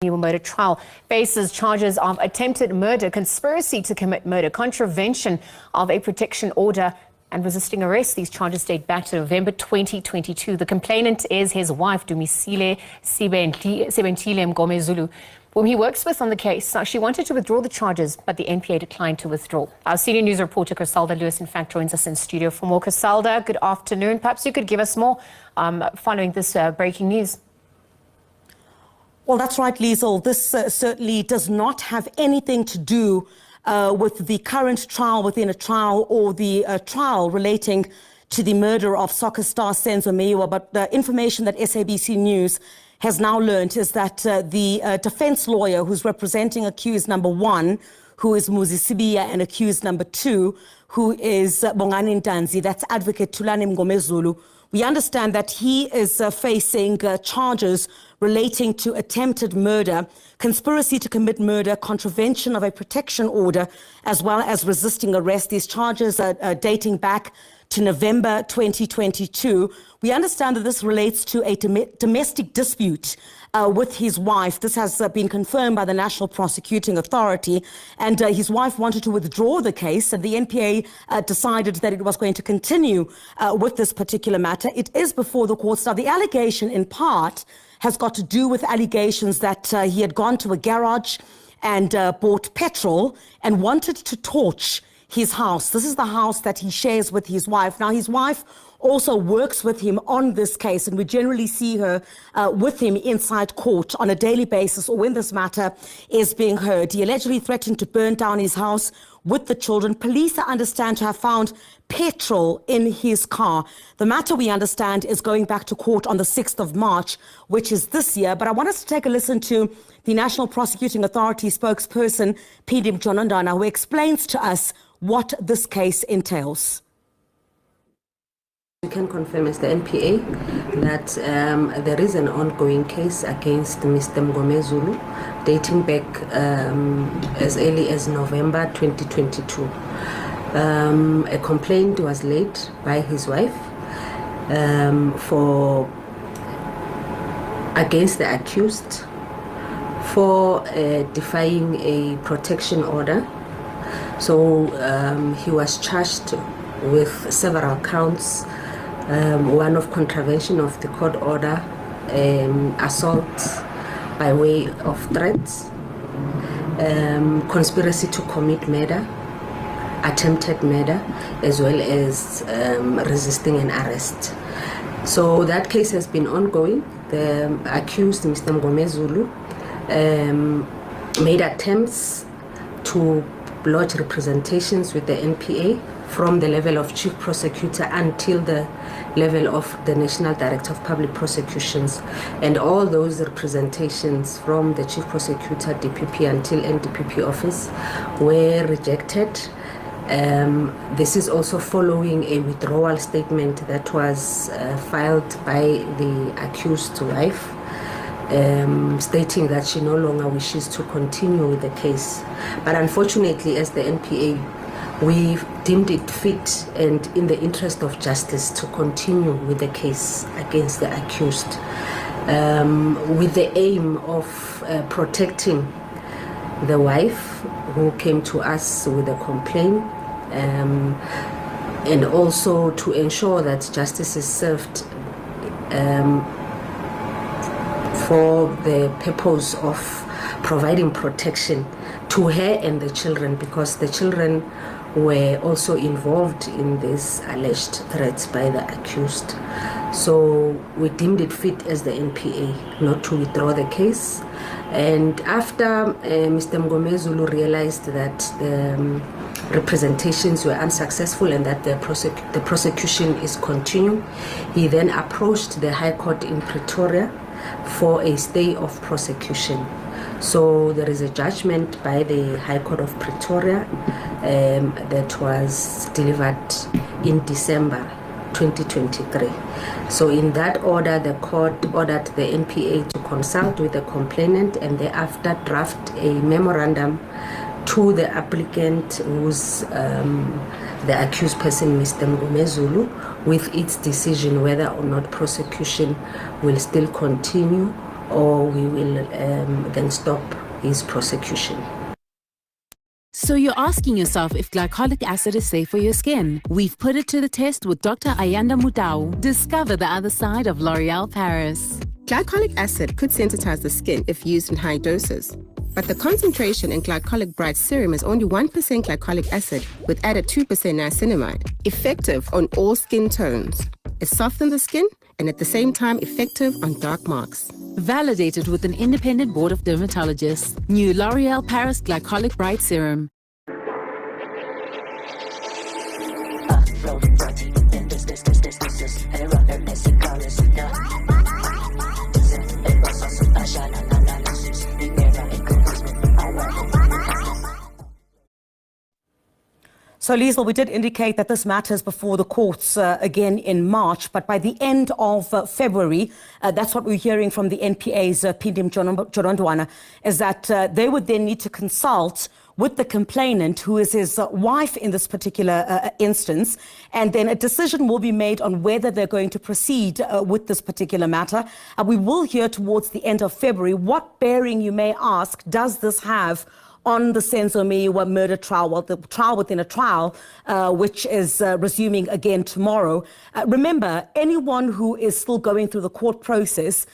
Meyiwa murder trial faces charges of attempted murder, conspiracy to commit murder, contravention of a protection order, and resisting arrest. These charges date back to November 2022. The complainant is his wife, Dumisile Sebentile Mngomezulu, whom he works with on the case. Now, she wanted to withdraw the charges, but the NPA declined to withdraw. Our senior news reporter, Griselda Lewis, in fact, joins us in studio for more. Griselda, good afternoon. Perhaps you could give us more following this breaking news. Well, that's right, Liesl. This certainly does not have anything to do with the current trial within a trial or the trial relating to the murder of soccer star Senzo Meyiwa. But the information that SABC News has now learned is that the defense lawyer who's representing accused number 1, who is Muzisibiya, and accused number 2, who is Bongani Ntanzi, that's advocate Thulani Mngomezulu, we understand that he is facing charges relating to attempted murder, conspiracy to commit murder, contravention of a protection order, as well as resisting arrest. These charges are dating back to November 2022. We understand that this relates to a domestic dispute with his wife. This has been confirmed by the National Prosecuting Authority, and his wife wanted to withdraw the case, and the NPA decided that it was going to continue with this particular matter. It is before the courts. Now, the allegation in part has got to do with allegations that he had gone to a garage and bought petrol and wanted to torch his house. This is the house that he shares with his wife. Now, his wife also works with him on this case, and we generally see her with him inside court on a daily basis or when this matter is being heard. He allegedly threatened to burn down his house with the children. Police are understand to have found petrol in his car. The matter, we understand, is going back to court on the 6th of March, which is this year. But I want us to take a listen to the National Prosecuting Authority spokesperson, P.D. Mjonondana, who explains to us what this case entails. We can confirm as the NPA that there is an ongoing case against Mr. Mngomezulu dating back as early as November 2022. A complaint was laid by his wife against the accused for defying a protection order. So he was charged with several counts. One of contravention of the court order, assault by way of threats, conspiracy to commit murder, attempted murder, as well as resisting an arrest. So that case has been ongoing. The accused, Mr. Mngomezulu, made attempts to lodge representations with the NPA from the level of chief prosecutor until the level of the National Director of Public Prosecutions. And all those representations from the chief prosecutor, DPP, until NDPP office were rejected. This is also following a withdrawal statement that was filed by the accused wife, stating that she no longer wishes to continue with the case. But unfortunately, as the NPA, we deemed it fit and in the interest of justice to continue with the case against the accused, with the aim of protecting the wife who came to us with a complaint, and also to ensure that justice is served for the purpose of providing protection to her and the children, because the children were also involved in these alleged threats by the accused. So we deemed it fit as the NPA not to withdraw the case. And after Mr. Mngomezulu realized that the representations were unsuccessful and that the prosecution is continuing, he then approached the High Court in Pretoria for a stay of prosecution. So there is a judgment by the High Court of Pretoria that was delivered in December 2023. So in that order, the court ordered the NPA to consult with the complainant and thereafter draft a memorandum to the applicant, who's the accused person, Mr. Mngomezulu, with its decision whether or not prosecution will still continue or we will then stop his prosecution. So you're asking yourself if glycolic acid is safe for your skin? We've put it to the test with Dr. Ayanda Mudau. Discover the other side of L'Oreal Paris. Glycolic acid could sensitize the skin if used in high doses. But the concentration in glycolic bright serum is only 1% glycolic acid with added 2% niacinamide, effective on all skin tones. It softens the skin and at the same time effective on dark marks. Validated with an independent board of dermatologists. New L'Oreal Paris Glycolic Bright Serum. So, Liesl, we did indicate that this matters before the courts again in March, but by the end of February, that's what we're hearing from the NPA's Pindim Jorondwana, is that they would then need to consult with the complainant, who is his wife in this particular instance, and then a decision will be made on whether they're going to proceed with this particular matter. We will hear towards the end of February. What bearing, you may ask, does this have on the Senzo Meyiwa murder trial, well, the trial within a trial, which is resuming again tomorrow. Remember, anyone who is still going through the court process,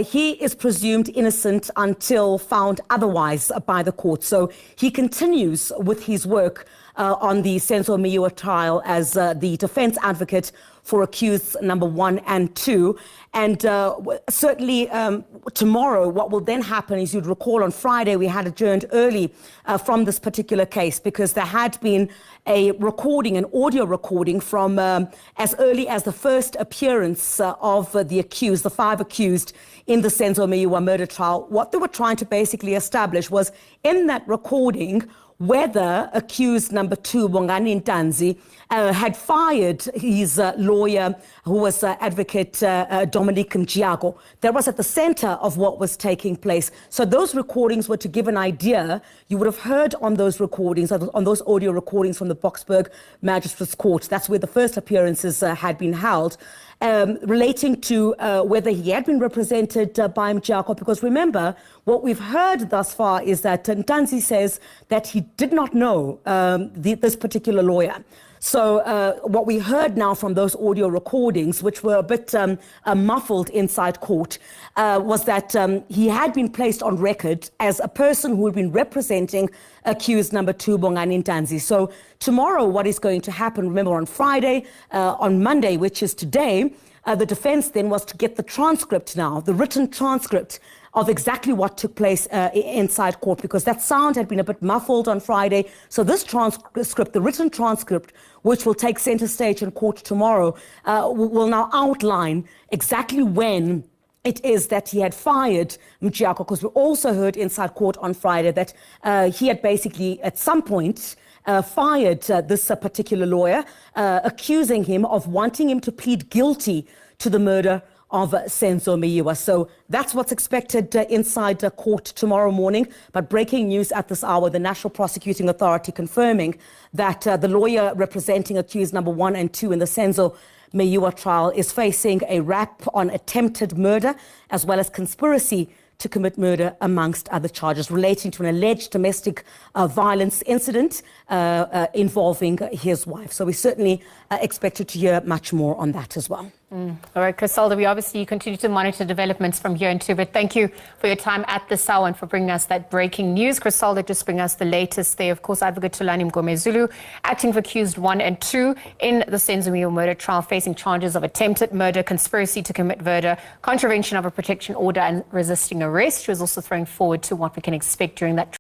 he is presumed innocent until found otherwise by the court. So he continues with his work on the Senzo Meyiwa trial as the defense advocate for accused number 1 and 2. And certainly tomorrow, what will then happen is, you'd recall on Friday, we had adjourned early from this particular case because there had been a recording, an audio recording from as early as the first appearance of the accused, the 5 accused in the Senzo Meyiwa murder trial. What they were trying to basically establish was, in that recording, whether accused number 2, Bongani Ntanzi, had fired his lawyer, who was advocate Dominic Mjiako. That was at the center of what was taking place. So those recordings were to give an idea. You would have heard on those recordings, on those audio recordings from the Boksburg Magistrates Court. That's where the first appearances had been held, relating to whether he had been represented by Mjiako. Because remember, what we've heard thus far is that Ntanzi says that he did not know this particular lawyer. So what we heard now from those audio recordings, which were a bit muffled inside court, was that he had been placed on record as a person who had been representing accused number 2, Bongani Ntanzi. So tomorrow, what is going to happen, remember, on Friday, on Monday, which is today, the defense then was to get the transcript now, the written transcript of exactly what took place inside court, because that sound had been a bit muffled on Friday. So this transcript, the written transcript, which will take center stage in court tomorrow, will now outline exactly when it is that he had fired Mjiako, because we also heard inside court on Friday that he had basically at some point fired this particular lawyer, accusing him of wanting him to plead guilty to the murder of Senzo Meyiwa. So that's what's expected inside court tomorrow morning. But breaking news at this hour, the National Prosecuting Authority confirming that the lawyer representing accused number 1 and 2 in the Senzo Meyiwa trial is facing a rap on attempted murder as well as conspiracy to commit murder, amongst other charges relating to an alleged domestic violence incident involving his wife. So we certainly expected to hear much more on that as well. All right, Griselda, we obviously continue to monitor developments from here and too, but thank you for your time at this hour and for bringing us that breaking news. Griselda, just bring us the latest there. Of course, Advocate Thulani Mngomezulu, acting for accused 1 and 2 in the Senzo Meyiwa murder trial, facing charges of attempted murder, conspiracy to commit murder, contravention of a protection order and resisting arrest. She was also throwing forward to what we can expect during that